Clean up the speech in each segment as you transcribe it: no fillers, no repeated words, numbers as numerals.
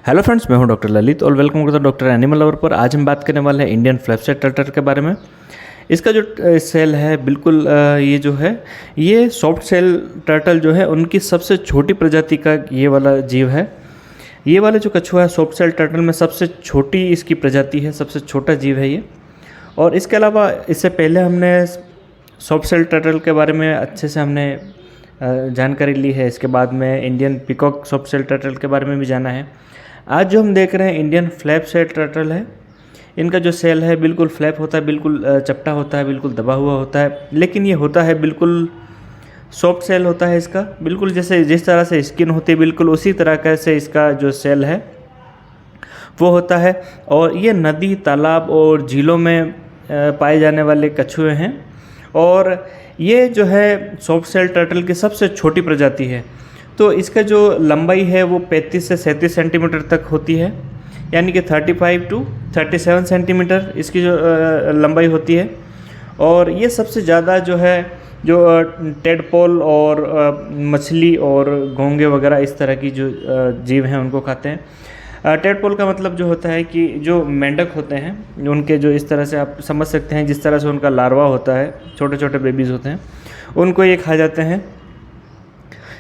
Hello friends, मैं हूं doctor Lalit और वेलकम करता हूं डॉक्टर एनिमल लवर पर। आज हम बात करने वाले हैं इंडियन फ्लैपसाइड टर्टल के बारे में। इसका जो सेल है बिल्कुल ये जो है ये सॉफ्ट सेल टर्टल जो है उनकी सबसे छोटी प्रजाति का ये वाला जीव है। ये वाला जो कछुआ है सॉफ्ट सेल टर्टल में सबसे छोटी इसकी प्रजाति है, सबसे छोटा जीव है ये। और इसके अलावा इससे पहले हमने सॉफ्ट सेल टर्टल के बारे में अच्छे से हमने जानकारी ली है। इसके बाद में Indian peacock soft shell turtle के बारे में भी जाना है। आज जो हम देख रहे हैं इंडियन फ्लैप सेल टर्टल है। इनका जो सेल है बिल्कुल फ्लैप होता है, बिल्कुल चपटा होता है, बिल्कुल दबा हुआ होता है, लेकिन ये होता है बिल्कुल सॉफ्ट सेल होता है इसका। बिल्कुल जैसे जिस तरह से स्किन होती है बिल्कुल उसी तरह का से इसका जो सेल है वो होता है। और ये नदी, तालाब और झीलों में पाए जाने वाले कछुए हैं। और ये जो है सॉफ्ट सेल टर्टल की सबसे छोटी प्रजाति है। तो इसका जो लंबाई है वो 35 से 37 सेंटीमीटर तक होती है, यानी कि 35 टू 37 सेंटीमीटर इसकी जो लंबाई होती है। और ये सबसे ज़्यादा जो है जो टेडपोल और मछली और घोंगे वगैरह इस तरह की जो जीव हैं उनको खाते हैं। टेडपोल का मतलब जो होता है कि जो मेंढक होते हैं उनके जो इस तरह से आप समझ सकते हैं, जिस तरह से उनका लार्वा होता है, छोटे छोटे बेबीज़ होते हैं, उनको ये खा जाते हैं।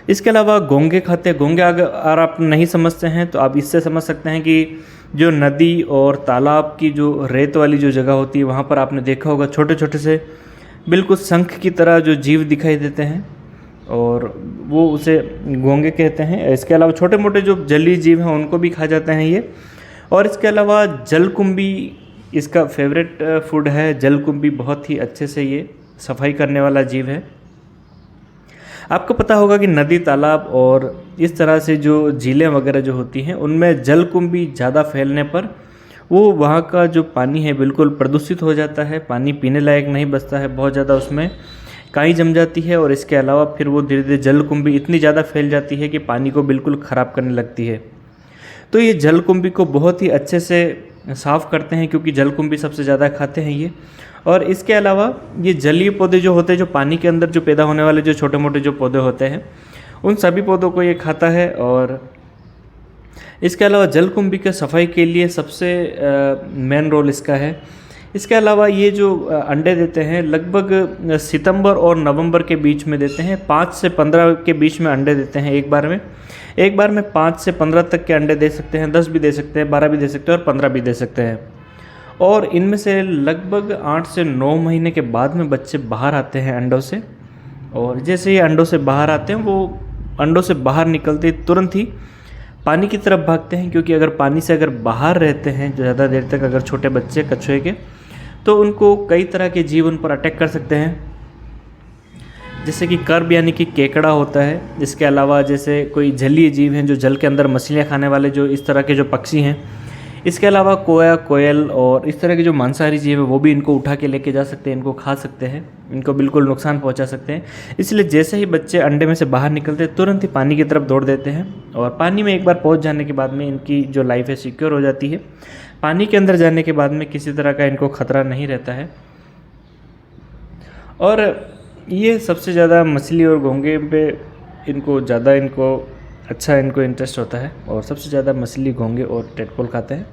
इसके अलावा घोंगे खाते हैं। घोंगे अगर आप नहीं समझते हैं तो आप इससे समझ सकते हैं कि जो नदी और तालाब की जो रेत वाली जो जगह होती है वहाँ पर आपने देखा होगा छोटे छोटे से बिल्कुल शंख की तरह जो जीव दिखाई देते हैं, और वो उसे घोंगे कहते हैं। इसके अलावा छोटे मोटे जो जलीय जीव हैं उनको भी खा जाते हैं ये। और इसके अलावा जलकुंभी इसका फेवरेट फूड है। जलकुंभी बहुत ही अच्छे से ये सफाई करने वाला जीव है। आपको पता होगा कि नदी, तालाब और इस तरह से जो झीलें वगैरह जो होती हैं उनमें जलकुंभी ज़्यादा फैलने पर वो वहाँ का जो पानी है बिल्कुल प्रदूषित हो जाता है। पानी पीने लायक नहीं बचता है, बहुत ज़्यादा उसमें काई जम जाती है। और इसके अलावा फिर वो धीरे धीरे जलकुंभी इतनी ज़्यादा फैल जाती है कि पानी को बिल्कुल ख़राब करने लगती है। तो ये जलकुंभी को बहुत ही अच्छे से साफ़ करते हैं, क्योंकि जलकुंभी सबसे ज़्यादा खाते हैं ये। और इसके अलावा ये जलीय पौधे जो होते हैं, जो पानी के अंदर जो पैदा होने वाले जो छोटे मोटे जो पौधे होते हैं, उन सभी पौधों को ये खाता है। और इसके अलावा जलकुंभी के सफाई के लिए सबसे मेन रोल इसका है। इसके अलावा ये जो अंडे देते हैं लगभग सितंबर और नवंबर के बीच में देते हैं। 5 से 15 के बीच में अंडे देते हैं एक बार में। एक बार में 5 से 15 तक के अंडे दे सकते हैं, 10 भी दे सकते हैं, 12 भी दे सकते हैं और 15 भी दे सकते हैं। और इनमें से लगभग 8 से 9 महीने के बाद में बच्चे बाहर आते हैं अंडों से। और जैसे ही अंडों से बाहर आते हैं वो अंडों से बाहर निकलते तुरंत ही पानी की तरफ भागते हैं, क्योंकि अगर पानी से अगर बाहर रहते हैं जो ज़्यादा देर तक अगर छोटे बच्चे कछुए के, तो उनको कई तरह के जीव उन पर अटैक कर सकते हैं, जैसे कि कर्ब यानी कि केकड़ा होता है। इसके अलावा जैसे कोई जलीय जीव हैं जो जल के अंदर मछलियाँ खाने वाले जो इस तरह के जो पक्षी हैं। इसके अलावा कोया, कोयल और इस तरह के जो मांसाहारी जीव है वो भी इनको उठा के लेके जा सकते हैं, इनको खा सकते हैं, इनको बिल्कुल नुकसान पहुंचा सकते हैं। इसलिए जैसे ही बच्चे अंडे में से बाहर निकलते हैं तुरंत ही पानी की तरफ दौड़ देते हैं। और पानी में एक बार पहुंच जाने के बाद में इनकी जो लाइफ है सिक्योर हो जाती है। पानी के अंदर जाने के बाद में किसी तरह का इनको खतरा नहीं रहता है। और ये सबसे ज़्यादा मछली और घोंगे पे इनको अच्छा इंटरेस्ट होता है। और सबसे ज़्यादा मछली, घोंगे और टेडपोल खाते हैं।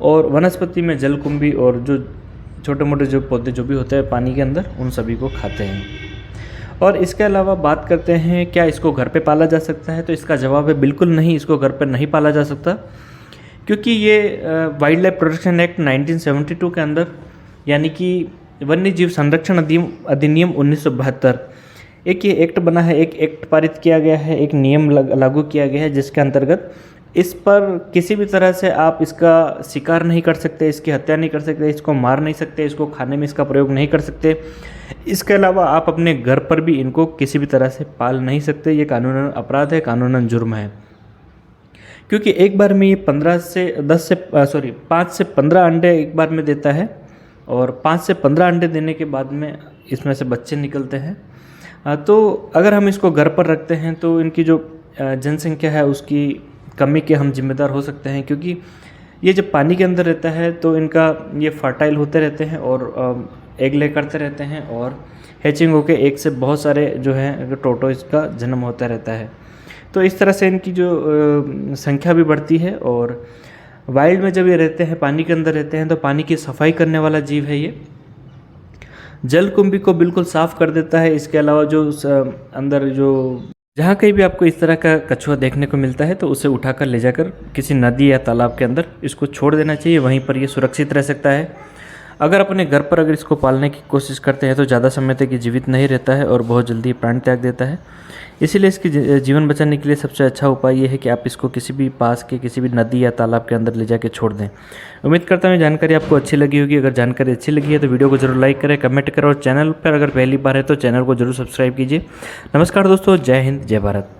और वनस्पति में जलकुंभी और जो छोटे मोटे जो पौधे जो भी होते हैं पानी के अंदर, उन सभी को खाते हैं। और इसके अलावा बात करते हैं क्या इसको घर पे पाला जा सकता है, तो इसका जवाब है बिल्कुल नहीं, इसको घर पर नहीं पाला जा सकता। क्योंकि ये वाइल्ड लाइफ प्रोटेक्शन एक्ट 1972 के अंदर, यानी कि वन्य जीव संरक्षण अधिनियम 1972, एक ये एक्ट बना है, एक एक्ट पारित किया गया है, एक नियम लागू किया गया है, जिसके अंतर्गत इस पर किसी भी तरह से आप इसका शिकार नहीं कर सकते, इसकी हत्या नहीं कर सकते, इसको मार नहीं सकते, इसको खाने में इसका प्रयोग नहीं कर सकते। इसके अलावा आप अपने घर पर भी इनको किसी भी तरह से पाल नहीं सकते। ये कानूनन अपराध है, कानूनन जुर्म है। क्योंकि एक बार में ये 5 से 15 अंडे एक बार में देता है। और 5 से 15 अंडे देने के बाद में इसमें से बच्चे निकलते हैं। तो अगर हम इसको घर पर रखते हैं तो इनकी जो जनसंख्या है उसकी कमी के हम जिम्मेदार हो सकते हैं। क्योंकि ये जब पानी के अंदर रहता है तो इनका ये फर्टाइल होते रहते हैं और एग ले करते रहते हैं, और हैचिंग होकर एक से बहुत सारे जो हैं टोटो इसका जन्म होता रहता है। तो इस तरह से इनकी जो संख्या भी बढ़ती है। और वाइल्ड में जब ये रहते हैं, पानी के अंदर रहते हैं, तो पानी की सफाई करने वाला जीव है ये। जलकुंभी को बिल्कुल साफ कर देता है। इसके अलावा जो अंदर जो जहाँ कहीं भी आपको इस तरह का कछुआ देखने को मिलता है तो उसे उठाकर ले जाकर किसी नदी या तालाब के अंदर इसको छोड़ देना चाहिए, वहीं पर ये सुरक्षित रह सकता है। अगर अपने घर पर अगर इसको पालने की कोशिश करते हैं तो ज़्यादा समय तक ये जीवित नहीं रहता है और बहुत जल्दी प्राण त्याग देता है। इसीलिए इसकी जीवन बचाने के लिए सबसे अच्छा उपाय ये है कि आप इसको किसी भी पास के किसी भी नदी या तालाब के अंदर ले जाके छोड़ दें। उम्मीद करता हूँ जानकारी आपको अच्छी लगी होगी। अगर जानकारी अच्छी लगी है तो वीडियो को जरूर लाइक करें, कमेंट करें और चैनल पर अगर पहली बार है तो चैनल को जरूर सब्सक्राइब कीजिए। नमस्कार दोस्तों, जय हिंद, जय भारत।